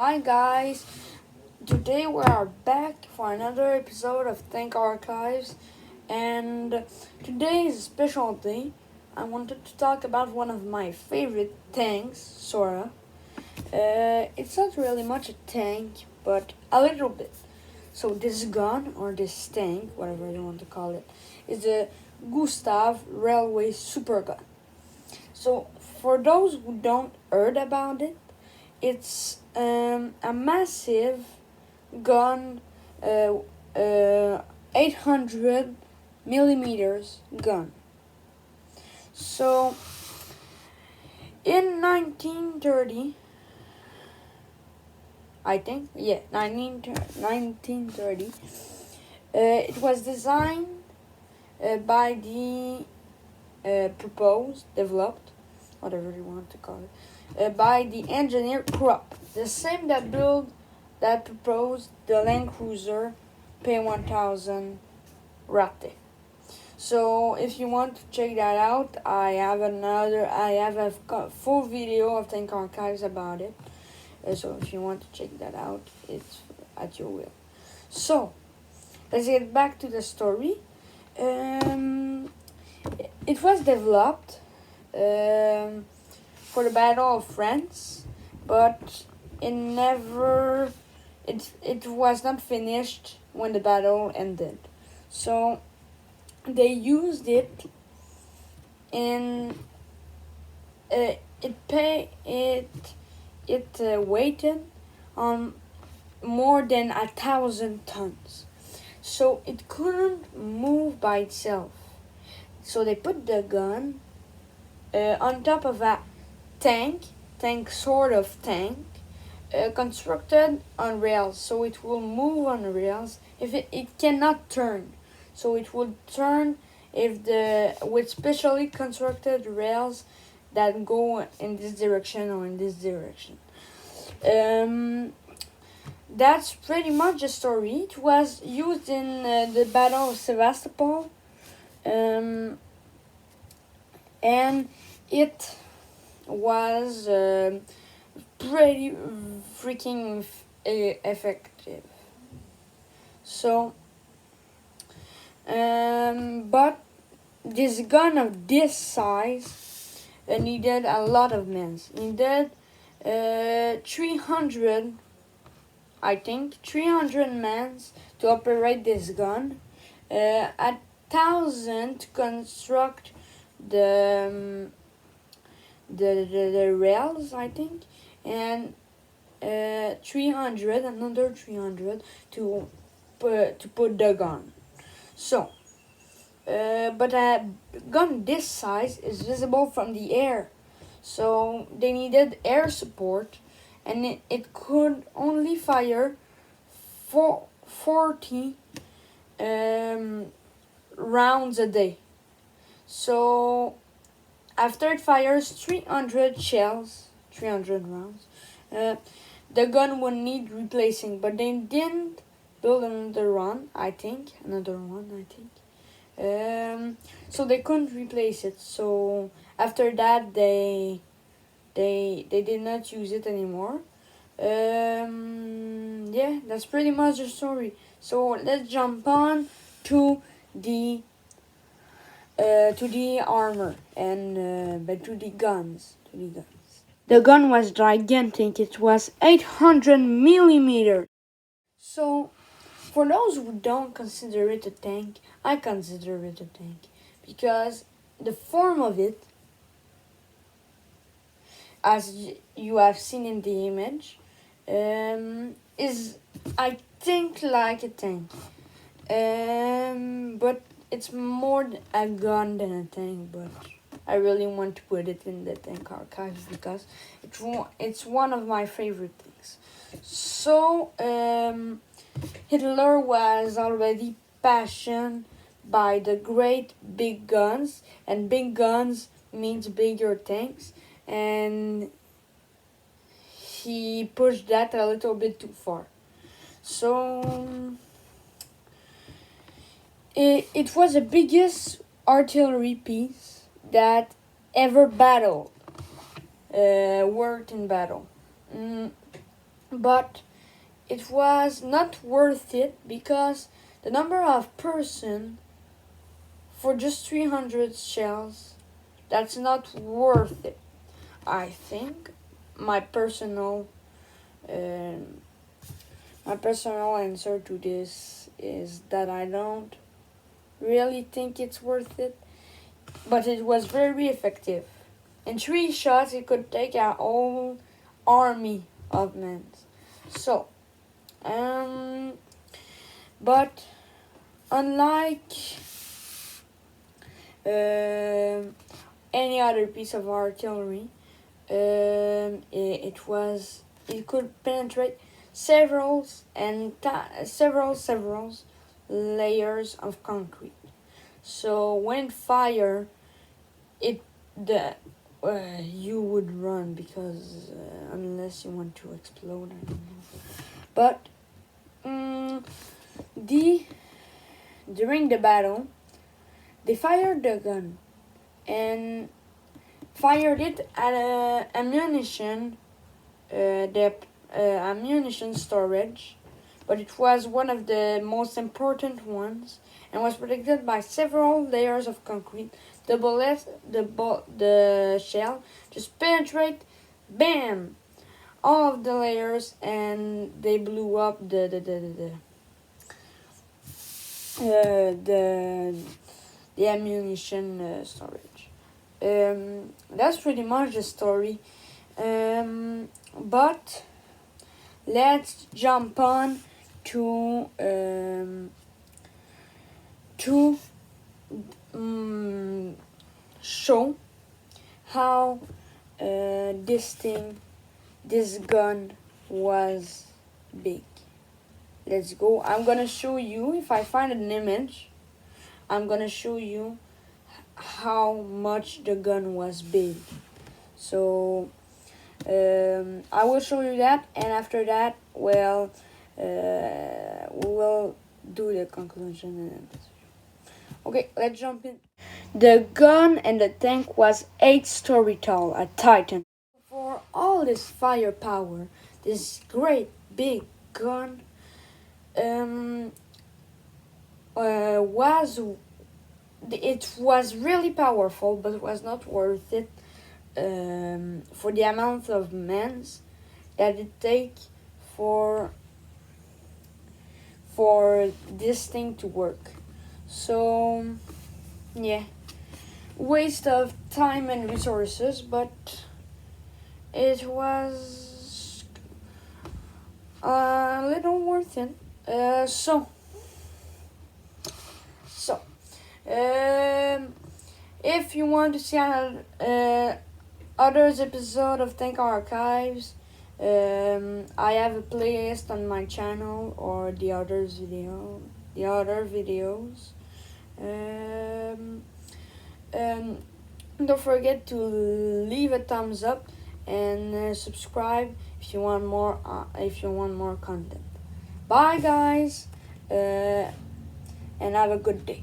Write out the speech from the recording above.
Hi guys, today we are back for another episode of Tank Archives, and today is a special day. I wanted to talk about one of my favorite tanks, sorta. It's not really much a tank, but a little bit. So this gun, or this tank, whatever you want to call it, is a Gustav railway super gun. So for those who don't heard about it, it's a massive gun, 800 millimeters gun. So in 1930, I think, 1930, it was designed by the developed, whatever you want to call it, by the engineer Krupp, the same that proposed the Land Cruiser P1000 Ratte. So if you want to check that out, I have a full video of Tank Archives about it. So if you want to check that out, it's at your will. So let's get back to the story. It was developed for the Battle of France, but it was not finished when the battle ended. So they used it in it weighted on more than 1,000 tons. So it couldn't move by itself. So they put the gun on top of a tank sort of tank, constructed on rails. So it will move on rails. If it cannot turn, so it will turn with specially constructed rails that go in this direction or in this direction. That's pretty much the story. It was used in the Battle of Sevastopol, and it was pretty freaking effective. So, but this gun of this size needed a lot of men. It needed 300 men to operate this gun, 1,000 to construct the rails, I think, and another 300 to put the gun. So, but a gun this size is visible from the air, so they needed air support, and it could only fire 40 rounds a day. So after it fires 300 rounds, the gun would need replacing, but they didn't build another one, I think. So they couldn't replace it. So after that, they did not use it anymore. Yeah, that's pretty much the story. So let's jump on to the armor and but to the guns. The gun was gigantic. It was 800 millimeters. So, for those who don't consider it a tank, I consider it a tank because the form of it, as you have seen in the image, is, I think, like a tank. But it's more a gun than a tank, but I really want to put it in the Tank Archives because it's one of my favorite things. So, Hitler was already passionate by the great big guns, and big guns means bigger tanks, and he pushed that a little bit too far. So it was the biggest artillery piece that ever worked in battle. but it was not worth it because the number of person for just 300 shells, that's not worth it. I think my personal answer to this is that I don't really think it's worth it, but it was very effective. In 3 shots, it could take a whole army of men. So, but unlike any other piece of artillery, it could penetrate several layers of concrete. So when fire, you would run because unless you want to explode, I don't know. But during the battle, they fired the gun and fired it at ammunition storage, but it was one of the most important ones and was protected by several layers of concrete. The shell just penetrate, bam, all of the layers, and they blew up the ammunition storage. That's pretty much the story. But let's jump on to show how this gun was big. Let's go. I'm gonna show you, if I find an image, I'm gonna show you how much the gun was big. So I will show you that, and after that, well, we will do the conclusion. Okay, let's jump in. The gun and the tank was 8 stories tall, a titan. For all this firepower, this great big gun was really powerful, but it was not worth it for the amount of men that it takes for this thing to work. So yeah, waste of time and resources, but it was a little worth it. If you want to see others episode of Think Archives, I have a playlist on my channel or the other videos. Don't forget to leave a thumbs up and subscribe if you want more content. Bye guys, and have a good day.